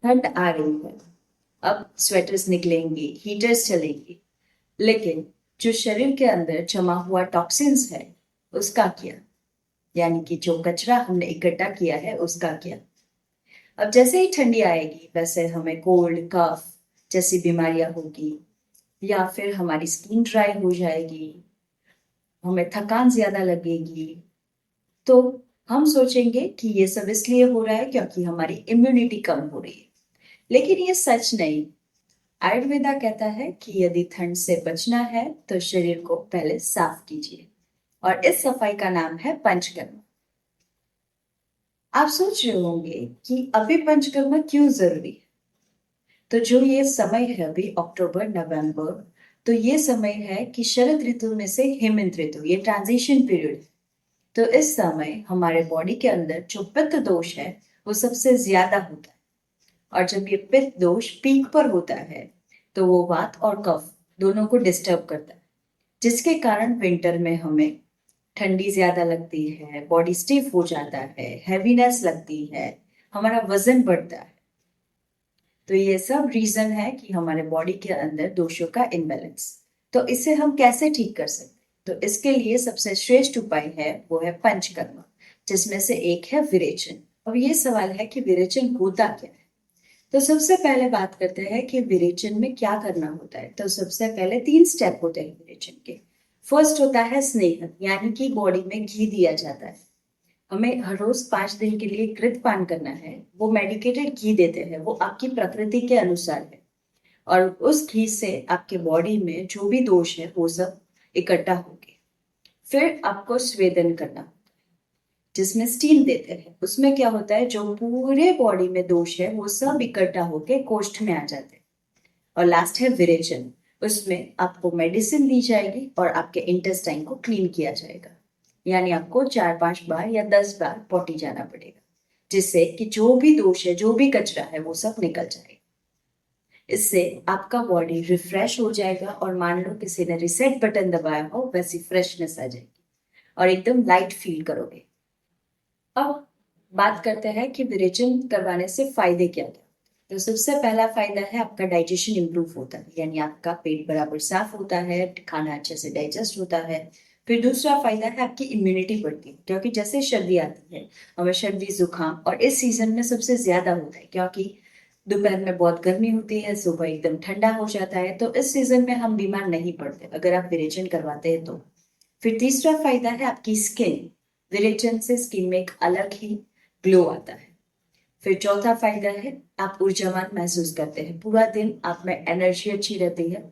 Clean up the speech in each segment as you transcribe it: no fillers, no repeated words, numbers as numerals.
ठंड आ रही है। अब स्वेटर्स निकलेंगी, हीटर्स चलेंगी, लेकिन जो शरीर के अंदर जमा हुआ टॉक्सिन्स है उसका क्या? यानी कि जो कचरा हमने इकट्ठा किया है उसका क्या? अब जैसे ही ठंडी आएगी वैसे हमें कोल्ड कफ जैसी बीमारियां होगी, या फिर हमारी स्किन ड्राई हो जाएगी, हमें थकान ज्यादा लगेगी। तो हम सोचेंगे कि ये सब इसलिए हो रहा है क्योंकि हमारी इम्यूनिटी कम हो रही है, लेकिन ये सच नहीं। आयुर्वेदा कहता है कि यदि ठंड से बचना है तो शरीर को पहले साफ कीजिए, और इस सफाई का नाम है पंचकर्म। आप सोच रहे होंगे कि अभी पंचकर्म क्यों जरूरी है। तो जो ये समय है अभी अक्टूबर नवंबर, तो ये समय है कि शरद ऋतु में से हेमंत ऋतु, ये ट्रांजिशन पीरियड है। तो इस समय हमारे बॉडी के अंदर जो पित्त दोष है वो सबसे ज्यादा होता है, और जब ये पित्त दोष पीक पर होता है तो वो वात और कफ दोनों को डिस्टर्ब करता है, जिसके कारण विंटर में हमें ठंडी ज्यादा लगती है, बॉडी स्टिफ हो जाता है, हैवीनेस लगती है, हमारा वजन बढ़ता है। तो ये सब रीजन है कि हमारे बॉडी के अंदर दोषों का इम्बैलेंस। तो इसे हम कैसे ठीक कर सकते हैं? तो इसके लिए सबसे श्रेष्ठ उपाय है वो है पंचकर्म, जिसमें से एक है विरेचन। अब ये सवाल है कि विरेचन होता क्या है। तो सबसे पहले बात करते हैं कि विरेचन में क्या करना होता है। तो सबसे पहले 3 स्टेप होते हैं विरेचन के। फर्स्ट होता है स्नेह, यानी कि बॉडी में घी दिया जाता है। हमें हर रोज 5 दिन के लिए घृतपान करना है। वो मेडिकेटेड घी देते हैं, वो आपकी प्रकृति के अनुसार है, और उस घी से आपके बॉडी में जो भी दोष है वो सब इकट्ठा होंगे। फिर आपको स्वेदन करना, जिसमें स्टीम देते हैं। उसमें क्या होता है, जो पूरे बॉडी में दोष है वो सब इकट्ठा होके कोष्ठ में आ जाते हैं। और लास्ट है विरेचन, उसमें आपको मेडिसिन दी जाएगी और आपके इंटेस्टाइन को क्लीन किया जाएगा। यानी आपको 4-5 बार या 10 बार पॉटी जाना पड़ेगा, जिससे कि जो भी दोष है, जो भी कचरा है वो सब निकल जाएगा। इससे आपका बॉडी रिफ्रेश हो जाएगा, और मान लो किसी ने रिसेट बटन दबाया हो वैसी फ्रेशनेस आ जाएगी और एकदम लाइट फील करोगे। अब बात करते हैं कि विरेचन करवाने से फायदे क्या क्या। तो सबसे पहला फायदा है आपका डाइजेशन इंप्रूव होता है, यानी आपका पेट बराबर साफ होता है, खाना अच्छे से डाइजेस्ट होता है। फिर दूसरा फायदा है आपकी इम्यूनिटी बढ़ती है, क्योंकि जैसे सर्दी आती है हमें सर्दी जुकाम, और इस सीजन में सबसे ज्यादा होता है क्योंकि दोपहर में बहुत गर्मी होती है, सुबह एकदम ठंडा हो जाता है। तो इस सीजन में हम बीमार नहीं पड़ते अगर आप विरेचन करवाते हैं तो। फिर तीसरा फायदा है आपकी स्किन। विरेचन से स्किन में एक अलग ही ग्लो आता है। फिर चौथा फायदा है आप ऊर्जावान महसूस करते हैं, पूरा दिन आप में एनर्जी अच्छी रहती है।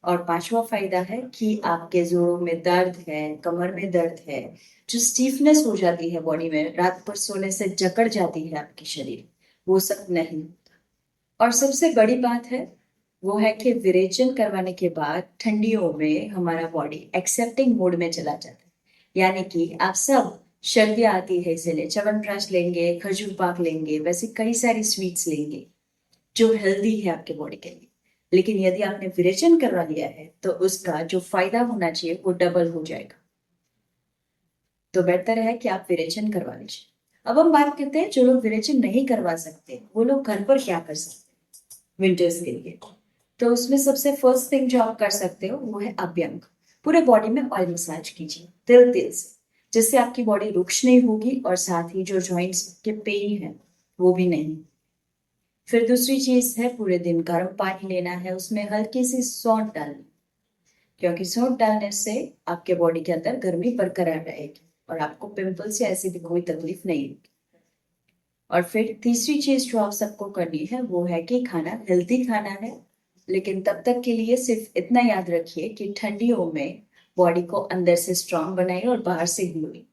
और पांचवा फायदा है कि आपके जोड़ों में दर्द है, कमर में दर्द है, जो स्टीफनेस हो जाती है बॉडी में, रात पर सोने से जकड़ जाती है आपकी शरीर, वो सब नहीं। और सबसे बड़ी बात है वो है कि विरेचन करवाने के बाद ठंडियों में हमारा बॉडी एक्सेप्टिंग मोड में चला जाता है। यानी कि आप सब, सर्दियाँ आती है इसीलिए च्यवनप्राश लेंगे, खजूर पाक लेंगे, वैसे कई सारी स्वीट्स लेंगे जो हेल्दी है आपके बॉडी के लिए। लेकिन यदि आपने विरेचन करवा लिया है तो उसका जो फायदा होना चाहिए वो डबल हो जाएगा। तो बेहतर है कि आप विरेचन करवा लीजिए। अब हम बात करते हैं जो लोग विरेचन नहीं करवा सकते वो लोग घर पर क्या कर सकते हैं विंटर्स के लिए। तो उसमें सबसे फर्स्ट थिंग जो आप कर सकते हो वो है अभ्यंग। पूरे बॉडी में ऑयल मसाज कीजिए तिल तिल से, जिससे आपकी बॉडी रुक्ष नहीं होगी और साथ ही जो जॉइंट्स के पेन है वो भी नहीं। फिर दूसरी चीज है पूरे दिन गर्म पानी लेना है, उसमें हल्की सी सौंठ डालनी, क्योंकि सौंठ डालने से आपके बॉडी के अंदर गर्मी बरकरार रहेगी और आपको पिंपल्स या ऐसी भी कोई तकलीफ नहीं होगी। और फिर तीसरी चीज जो आप सबको करनी है वो है कि खाना हेल्दी खाना है, लेकिन तब तक के लिए सिर्फ इतना याद रखिए कि ठंडियों में बॉडी को अंदर से स्ट्रांग बनाइए और बाहर से ग्लोइंग।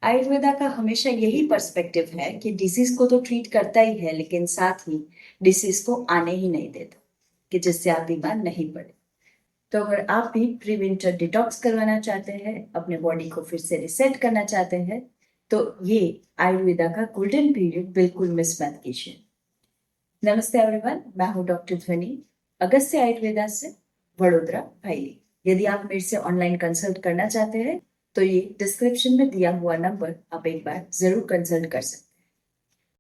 आयुर्वेदा का हमेशा यही पर्सपेक्टिव है कि डिसीज को तो ट्रीट करता ही है, लेकिन साथ ही डिसीज को आने ही नहीं देता, कि जिससे आप बीमार नहीं पड़े। तो अगर आप भी प्री विंटर डिटॉक्स करवाना चाहते हैं, अपने बॉडी को फिर से रिसेट करना चाहते हैं, तो ये आयुर्वेदा का गोल्डन पीरियड बिल्कुल मिस मत कीजिए। नमस्ते एवरीवन, मैं हूँ डॉक्टर ध्वनि, अगस्त्य आयुर्वेदा से, वडोदरा भाई। यदि आप मेरे से ऑनलाइन कंसल्ट करना चाहते हैं तो ये डिस्क्रिप्शन में दिया हुआ नंबर आप एक बार जरूर कंसल्ट कर सकते हैं।